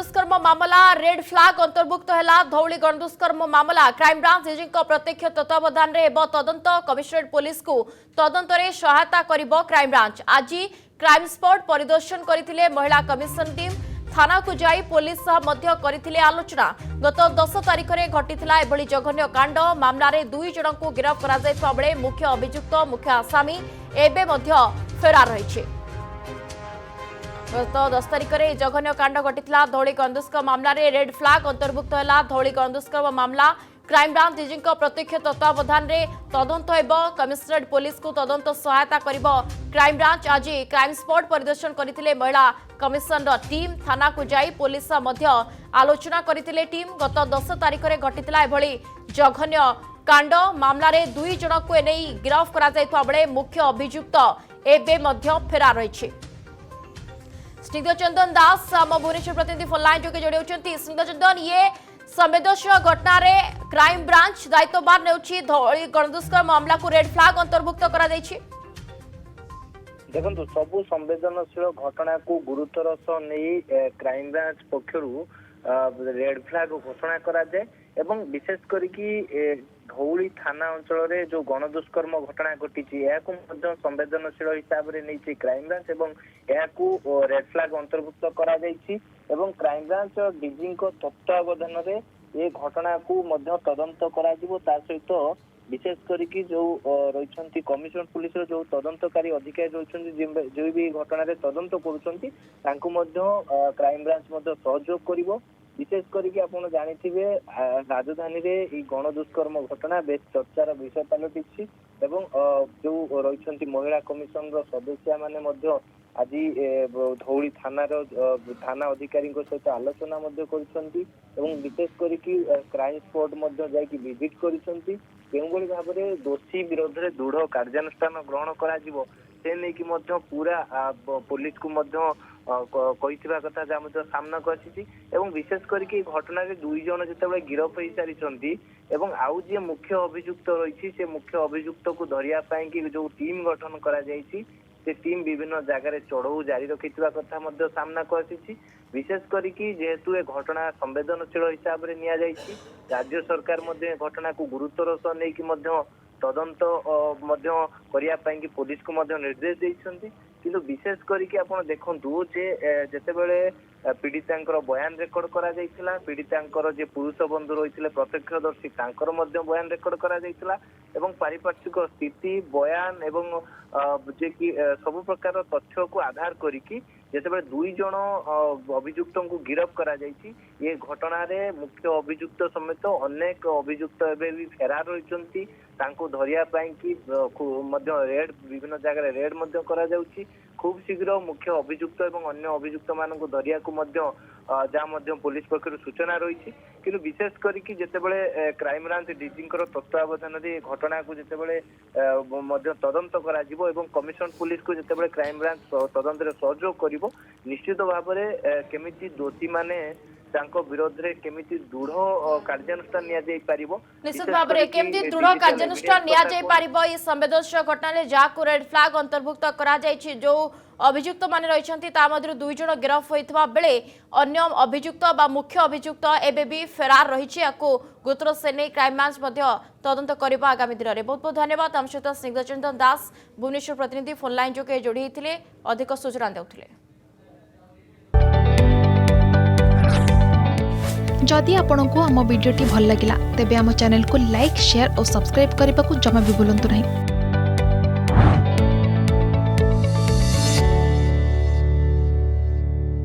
गणदुष्कर्म मामला red flag अंतर्भुक्त है धौली गणदुष्कर्म मामला क्राइमब्रांच डीजी प्रत्यक्ष तत्वावधान में तदंत कमिशनरेट पुलिस को तदंत में सहायता करिबो क्राइमब्रांच। आज क्राइम स्पॉट परिदर्शन करथिले महिला कमिशन टीम थाना को जाई पुलिस सह मध्य करथिले आलोचना। गत 10 तारिख में घटिथिला एभली जघन्य कांड मामला रे 2 जन को गिरफ्त करा जायथिबा बेले मुख्य अभियुक्त मुख्य आसामी एबे मध्य फेरार रहिছে। गत 10 तारिख में जघन्य कांड घटिथिला धौली गणदुष्कर्म मामला रे रेड फ्लैग अंतर्भुक्त है धौली गणदुष्कर्म मामला क्राइमब्रांच डीजी प्रत्यक्ष तत्वावधान में तदंत हेब कमिशनरेट पुलिस को तदंत सहायता करिब क्राइमब्रांच। आज क्राइम स्पॉट परिदर्शन करथिले महिला कमिशनर टीम थाना को जाई पुलिस मध्य आलोचना करथिले टीम। गत 10 तारिख में घटिथिला एभली जघन्य कांड मामला रे 2 जन को एनेई गिरफ्त करा जायथिबा बेले मुख्य अभियुक्त एबे मध्य फेरार रहिছে। स्निग्ध चंदन दास आम भुवनेश्वर प्रतिनिधि फोन लाइन जो जोड़ी होती। स्निग्ध चंदन, ये संवेदनशील घटना रे क्राइम ब्रांच दायित्ववान नेउछि धौली गणदुष्कर्म मामला को रेड फ्लैग अंतर्भुक्त करा दैछि। देखो सबु संवेदनशील घटना को गुरुतर सह नहीं क्राइम ब्रांच पक्षरु रेड फ्लैग घोषणा करा जाए एवं विशेष करिकी धौली थाना अंचल रे जो गणदुष्कर्म घटना घटी संवेदनशील हिसाब से नहीं क्राइम ब्रांच एवं रेड फ्लैग अंतर्भुक्त करा एवं क्राइम ब्रांच डीजी तत्वावधान रे ये घटना को तदंत करा सहित विशेष करिकी जो रही कमिशनरेट पुलिस जो तदंतकारी अधिकारी रही जो भी घटना रे तदंत करुछंती तांको क्राइम ब्रांच सहयोग करिवो। विशेष करके आपण जानिथिबे राजधानी रे ई गणदुष्कर्म घटना बेस चर्चार विषय पलटिछि एवं जो रही महिला कमिशन सदस्य माने आज धौली थाना अधिकारी सहित आलोचना विशेष करके क्राइम स्पॉट जाकि विजिट करिसंती केउंभली भाबरे दोषी विरोध में दृढ़ कार्यानुष्ठान ग्रहण करा जिवो से नहीं कि पूरा पुलिस को कही कथा जहाँ सामना को विशेष करके घटना 2 जन जिते गिरफ हो सारी एवं आउ जी मुख्य अभियुक्त रही से मुख्य अभियुक्त को धरिया कि जो टीम गठन करा से टीम विभिन्न जगार चढ़ऊ जारी रखिथिबा कथा सामना को विशेष करके जेहेतु ए घटना संवेदनशील हिसाब से निया जायछि राज्य सरकार घटना को गुरुतर सह नहीं तदंत करिया कि पुलिस को निर्देश देइछन्ति किंतु विशेष करके आपण देखंतु जे जेतेबेले पीड़ितांकर बयान रेकर्ड करा जायतिला पीड़ितांकर जे पुरुष बंधु रहिथिले प्रत्यक्षदर्शी तांकर बयान रेकर्ड करा जायतिला एवं पारिपार्श्विक स्थिति बयान एवं जे कि सब प्रकार तथ्य को आधार करिकी जेतेबेले 2 जन अभियुक्त को गिरफ करा जायछि ये घटना रे मुख्य अभियुक्त समेत अनेक अभियुक्त एबे भी फेरार रहिसंती तांको धरिया कि रेड विभिन्न जगह रेड करा जाउछि। खूब शीघ्र मुख्य अभियुक्त एवं अन्य अभियुक्त मानक धरिया जहाँ पुलिस पक्षर सूचना रही कि विशेष करके जितेबाला क्राइम ब्रांच डीजी तत्वावधान घटना को जितेबाला तदंत करा कमिशन पुलिस को जितेबाला क्राइम ब्रांच तदंत सहयोग कर निश्चित भाव में केमिति दोषी माने विरोध रे केमिति दृढ़ कार्यानुष्ठान निया जाय पारिबो। निश्चित भाव में केमिति दृढ़ कार्यानुष्ठान निया जाय पारिबो ये संवेदनशील घटना रे जाको रेड फ्लैग अंतर्भुक्त करा जायछि जो अभियुक्त माने रहिसंती ता मध्य 2 जन गिरफ होइतबा बेले अन्य अभियुक्त बा मुख्य अभियुक्त एबे भी फेरार रहिछि याको गुरुतर से नै क्राइम ब्रांच मध्य तदंत करिबा आगामी दिन रे। बहुत बहुत धन्यवाद। हम सहित स्निग्ध चंदन दास भुवनेश्वर प्रतिनिधि फोन लाइन जो के जोड़ी हिथिले अधिक सूचना देउथिले। जदि आपंक आम भिडी भल लगा तेब आम चैनल को लाइक शेयर और सब्सक्राइब करने को जमा भी भूलु नहीं।